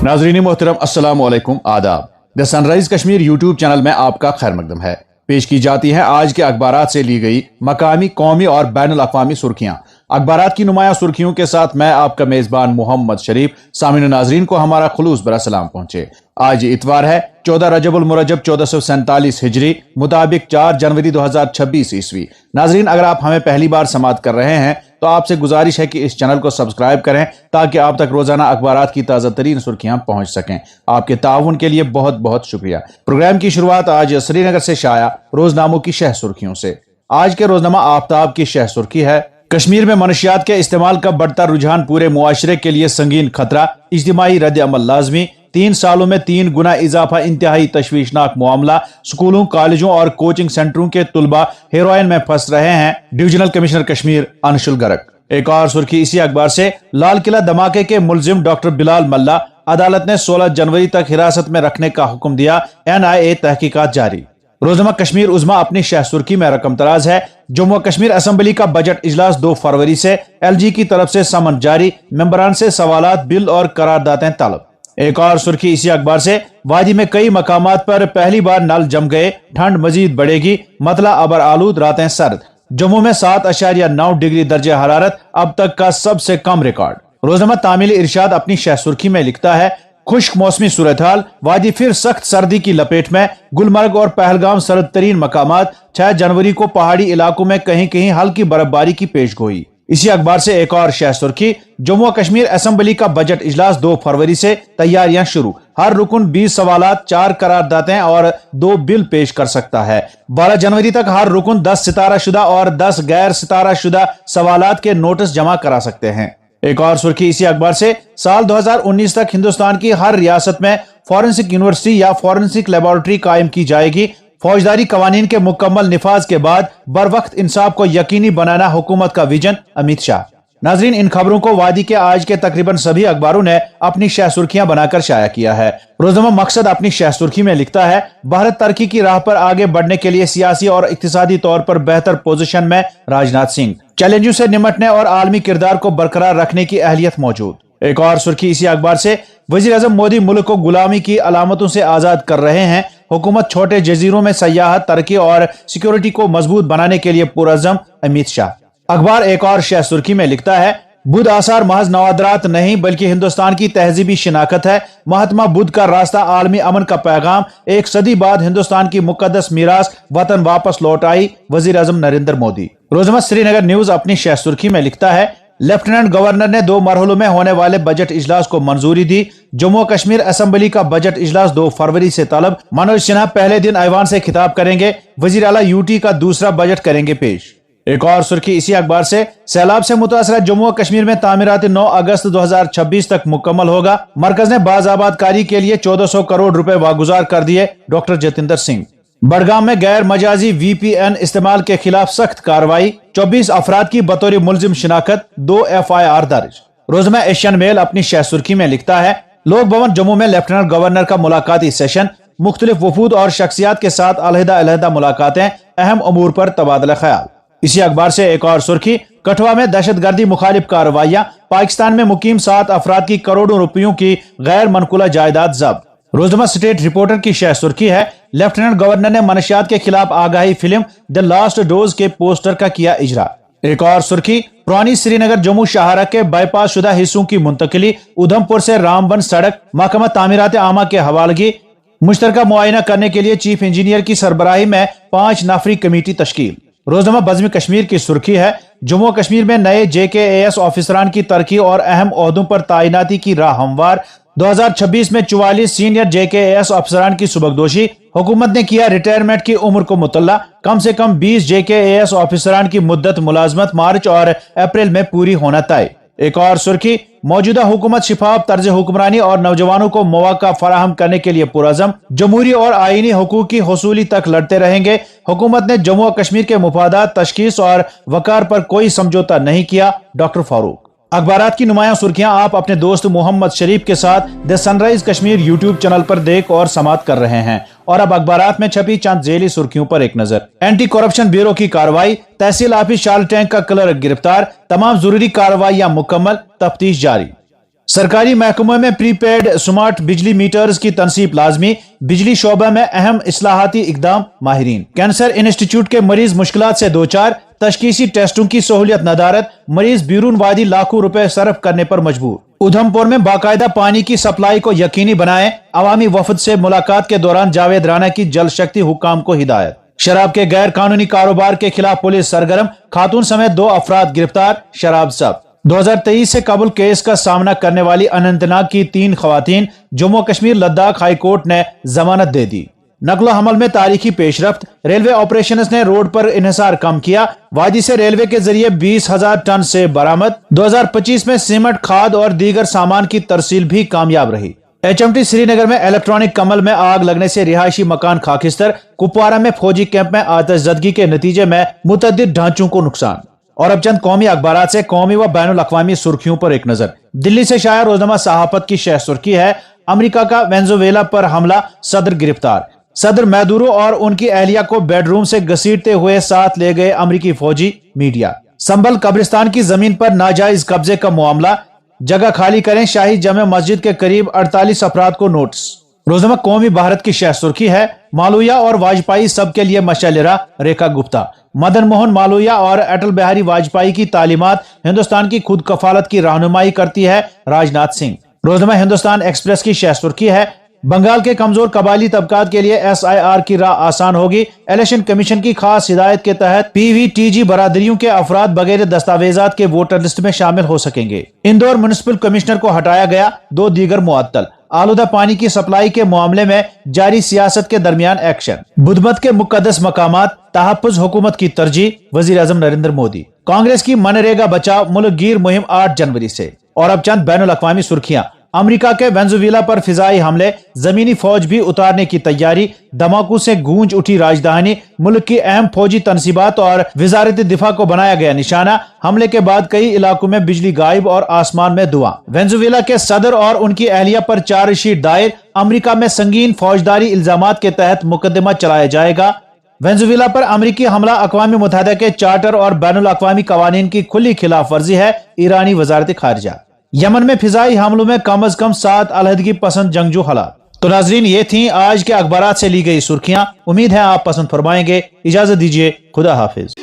नाजरीन मोहतरम अस्सलाम वालेकुम आदाब। The sunrise Kashmir YouTube channel में आपका खैर मकदम है। पेश की जाती है आज के अखबारात से ली गई मकामी, कौमी और बैनुल अक़वामी सुर्खियां। अखबारात की नुमाया सुर्खियों के साथ मैं आपका मेजबान मोहम्मद शरीफ। सामीन नाजरीन को हमारा खुलूस बरा सलाम पहुंचे। आज इतवार है 14 रजबुल मुरज्जब 1447 हिजरी मुताबिक 4 जनवरी 2026 ईस्वी। नाजरीन, अगर आप हमें पहली बार समाअत कर रहे हैं तो आपसे गुजारिश है कि इस चैनल को सब्सक्राइब करें ताकि आप तक रोजाना अखबारात की ताज़ा तरीन सुर्खियां पहुंच सकें। आपके ताउन के लिए बहुत बहुत शुक्रिया। प्रोग्राम की शुरुआत आज श्रीनगर से शाया रोजनामों की शह सुर्खियों से। आज के रोजनामा आफ्ताब की शह सुर्खी है, कश्मीर में मनशियात के इस्तेमाल का बढ़ता रुझान पूरे मुआशरे के लिए संगीन खतरा, इज्तिमाई रद्द अमल लाजमी। 3 सालों में 3 गुना इजाफा इंतहाई तशवीशनाक मामला। स्कूलों, कॉलेजों और कोचिंग सेंटरों के तुलबा हेरोइन में फंस रहे हैं। Divisional commissioner Kashmir Anshul Garg. एक और सुर्खी इसी अखबार से, लाल किला धमाके के मुलजिम डॉक्टर बिलाल मल्ला अदालत ने 16 जनवरी तक हिरासत में रखने का हुक्म दिया, NIA तहकीकात जारी। रोजनामा कश्मीर उज़्मा अपनी शह सुर्खी में रकम तराज है, जम्मू कश्मीर असेंबली का बजट इजलास 2 फरवरी से, LG की तरफ से समन जारी, मेंबरान से सवालात, बिल और करारदातें तलब। एक और सुर्खी इसी अखबार से, वादी में कई मकामात पर पहली बार नल जम गए, ठंड मजीद बढ़ेगी, मतला अबर आलूद, रातें सर्द। जम्मू में 7.9 डिग्री दर्जे हरारत, अब तक का सबसे कम रिकॉर्ड। रोजनामा तामील इरशाद अपनी शह सुर्खी में लिखता है, खुश्क मौसमी सूरत हाल, वादी फिर सख्त सर्दी की लपेट में, गुलमर्ग और पहलगाम सर्द तरीन मकामात। 6 जनवरी को पहाड़ी इलाकों में कहीं कहीं हल्की बर्फबारी की पेशगोई। इसी अखबार से एक और शह सुर्खी, जम्मू कश्मीर असेंबली का बजट इजलास 2 फरवरी से, तैयारियां शुरू। हर रुकन 20 सवालात, 4 करारदातें और 2 बिल पेश कर सकता है। 12 जनवरी तक हर रुकन 10 सितारा शुदा और 10 गैर सितारा शुदा सवालात के नोटिस जमा करा सकते हैं। एक और सुर्खी इसी अखबार से, साल 2019 तक हिंदुस्तान की हर रियासत में फॉरेंसिक यूनिवर्सिटी या फॉरेंसिक लेबोरेटरी कायम की जाएगी। फौजदारी कवानीन के मुकम्मल निफाज के बाद बरवक्त इंसाफ को यकीनी बनाना हुकूमत का विजन, अमित शाह। नाजरीन, इन खबरों को वादी के आज के तकरीबन सभी अखबारों ने अपनी शह सुर्खियां बनाकर शाया किया है। रोजनामा मकसद अपनी शह सुर्खी में लिखता है, भारत तरक्की की राह पर आगे बढ़ने के लिए सियासी और इक्तिसादी तौर पर बेहतर पोजीशन में, राजनाथ सिंह। चैलेंजों से निमटने और आलमी किरदार को बरकरार रखने की अहलियत मौजूद। एक और सुर्खी इसी अखबार से, वजीर आजम मोदी मुल्क को गुलामी की अलामतों से आजाद कर रहे हैं। हुकूमत छोटे जजीरों में सयाहत, तरक्की और सिक्योरिटी को मजबूत बनाने के लिए पुरअज़्म, अमित शाह। अखबार एक और शह सुर्खी में लिखता है, बुद्ध आसार महज नवादरात नहीं बल्कि हिंदुस्तान की तहजीबी शिनाख्त है। महात्मा बुद्ध का रास्ता, आलमी अमन का पैगाम। 1 सदी बाद हिंदुस्तान की मुकद्दस मीरास वतन वापस लौट आई, वजीर आजम नरेंद्र मोदी। रोजनामा श्रीनगर न्यूज अपनी शह सुर्खी में लिखता है, लेफ्टिनेंट गवर्नर ने 2 मरहलों में होने वाले बजट इजलास को मंजूरी दी। जम्मू कश्मीर असेंबली का बजट इजलास 2 फरवरी से तलब। मनोज सिन्हा पहले दिन ऐवान से खिताब करेंगे। वजीर आला UT का दूसरा बजट करेंगे पेश। एक और सुर्खी इसी अखबार से, सैलाब से मुतासरा जम्मू कश्मीर में तामीरात 9 अगस्त 2026 तक मुकम्मल होगा। मरकज ने बाज़ाबादकारी के लिए 1400 करोड़ रुपए वागुजार कर दिए, डॉक्टर जितेंद्र सिंह। बड़गाम में गैर मजाजी VPN इस्तेमाल के खिलाफ सख्त कार्रवाई। 24 अफराद की बतौर मुलजिम शिनाख्त, 2 FIR दर्ज। रोजनामा एशियन मेल अपनी शह सुर्खी में लिखता है, लोक भवन जम्मू में लेफ्टिनेंट गवर्नर का मुलाकाती सेशन। मुख्तलिफ वफूद और शख्सियात के साथ अलहदा मुलाकातें, अहम अमूर पर तबादला ख्याल। इसी अखबार से एक और सुर्खी, कठुआ में दहशतगर्दी मुखालिफ कार्रवाइयां। पाकिस्तान में मुकीम 7 अफराद की करोड़ों रुपयों की गैर मनकुला जायदाद जब्त। रोजनामा स्टेट रिपोर्टर की शह सुर्खी है, लेफ्टिनेंट गवर्नर ने मनशियात के खिलाफ आगाही फिल्म द लास्ट डोज के पोस्टर का किया इजरा। एक और सुर्खी, पुरानी श्रीनगर जम्मू शाहरा के बाईपास शुदा हिस्सों की मुंतकिली। उधमपुर से रामबन सड़क महकमा तामीरात आमा के हवालगी। मुश्तरका मुआयना करने के लिए चीफ इंजीनियर की सरबराही में 5 नफरी कमेटी तश्कील। रोजनामा बज़्म कश्मीर की सुर्खी है, जम्मू कश्मीर में नए JKAS ऑफिसरान की तरक्की और अहम ओहदों पर तैनाती की राह हमवार। 2026 में 44 सीनियर JKAS अफसरान की सुबकदोशी। हुकूमत ने किया रिटायरमेंट की उम्र को मुतल्ला। कम से कम 20 JKAS ऑफिसरान की मुद्दत मुलाजमत मार्च और अप्रैल में पूरी होना तय। एक और सुर्खी, मौजूदा हुकूमत शिफाफ तर्ज हुक्मरानी और नौजवानों को मौका फराहम करने के लिए पुरअज़्म। जमहूरी और आईनी हुकूक की हसूली तक लड़ते रहेंगे। हुकूमत ने जम्मू कश्मीर के मुफादात, तशखीस और वकार पर कोई समझौता नहीं किया, डॉक्टर फारूक। अखबारात की नुमाया सुर्खियां आप अपने दोस्त मोहम्मद शरीफ के साथ the sunrise Kashmir YouTube channel पर देख और समाअत कर रहे हैं। और अब अखबारात में छपी चंद झेली सुर्खियों पर एक नजर। एंटी करप्शन ब्यूरो की कार्रवाई, तहसील ऑफिस शार्ल टैंक का क्लर्क गिरफ्तार, तमाम जरूरी कार्रवाइयां मुकम्मल, तफ्तीश जारी। सरकारी महकमों में प्रीपेड स्मार्ट बिजली मीटर्स की तनसीब लाजमी, बिजली शोबा में अहम इस्लाहाती इकदाम माहिरीन। कैंसर इंस्टीट्यूट के मरीज मुश्किलात से दो चार, तशखीसी टेस्टों की सहूलियत नदारत, मरीज बैरून वादी लाखों रुपए सर्फ करने पर मजबूर। उधमपुर में बाकायदा पानी की सप्लाई को यकीनी बनाएं, अवामी वफद से मुलाकात के दौरान जावेद राणा की जल शक्ति हुक्काम को हिदायत। शराब के गैर कानूनी कारोबार के खिलाफ पुलिस सरगर्म, खातून समेत 2 अफराद गिरफ्तार, शराब जब्त। 2023 से काबुल केस का सामना करने वाली अनंतनाग की 3 खवातीन जम्मू कश्मीर लद्दाख हाई कोर्ट ने जमानत दे दी। नकलो हमल में तारीखी पेशरफ्त, रेलवे ऑपरेशंस ने रोड पर इन्हिसार कम किया, वादी से रेलवे के जरिए 20,000 टन से बरामद। 2025 में सीमेंट, खाद और दीगर सामान की तरसील भी कामयाब रही। HMT श्रीनगर में इलेक्ट्रॉनिक कमल में आग लगने से रिहायशी मकान खाकिस्तर, कुपवारा में फौजी कैंप में आतिशज़दगी के नतीजे में मुतअद्दिद ढांचों को नुकसान। और अब चंद कौमी अखबारात से कौमी व बैनुल अक़वामी सुर्खियों पर एक नजर। दिल्ली से शाया रोजनामा सहाफत की शह सुर्खी है, अमेरिका का वेनेजुएला पर हमला, सदर गिरफ्तार। सदर मैदुरो और उनकी अहलिया को बेडरूम से घसीटते हुए साथ ले गए अमेरिकी फौजी। मीडिया संभल कब्रिस्तान की जमीन पर नाजायज कब्जे का मामला, जगह खाली करें, शाही जमे मस्जिद के करीब 48 अफराद को नोटिस। रोजनामा कौमी भारत की शह सुर्खी है, मालूया और वाजपेयी सबके लिए मशालिरा, रेखा गुप्ता। मदन मोहन मालूया और अटल बिहारी वाजपेयी की तालीमात हिंदुस्तान की खुद कफालत की रहनुमाई करती है, राजनाथ सिंह। रोजनामा हिंदुस्तान एक्सप्रेस की शह सुर्खी है, बंगाल के कमजोर कबायली तबकात के लिए SIR की राह आसान होगी, इलेक्शन कमीशन की खास हिदायत के तहत PVTG बरादरियों के अफराद बगैर दस्तावेजात के वोटर लिस्ट में शामिल हो सकेंगे। इंदौर म्युनिसिपल कमिश्नर को हटाया गया, 2 दीगर मुअत्तल। आलूदा पानी की सप्लाई के मामले में जारी सियासत के दरमियान एक्शन। बुधमत के मुकद्दस मकामात, तहफ्फुज हुकूमत की तरजीह, वजीर आजम नरेंद्र मोदी। कांग्रेस की मनरेगा बचाव मुल्क गिर मुहिम 8 जनवरी से। और अब चंद बैनुल अक़वामी सुर्खियां। अमेरिका के वेनेजुएला पर फिजाई हमले, जमीनी फौज भी उतारने की तैयारी, धमाकों से गूंज उठी राजधानी, मुल्क की अहम फौजी तनसीबात और वजारत दिफा को बनाया गया निशाना। हमले के बाद कई इलाकों में बिजली गायब और आसमान में धुआं। वेनेजुएला के सदर और उनकी अहलिया पर चार्जशीट दायर, अमेरिका में संगीन फौजदारी इल्जामात के तहत मुकदमा चलाया जाएगा। वेनेजुएला पर अमेरिकी हमला अक़वाम मुत्तहिदा के चार्टर और बैनुल अक़वामी कवानीन की खुली खिलाफ वर्जी है, ईरानी वजारत खारजा। यमन में फिजाई हमलों में कम अज कम 7 अलहदगी पसंद जंगजू हलाक। तो नाजरीन, ये थी आज के अखबारात से ली गई सुर्खियां। उम्मीद है आप पसंद फरमाएंगे। इजाजत दीजिए, खुदा हाफिज।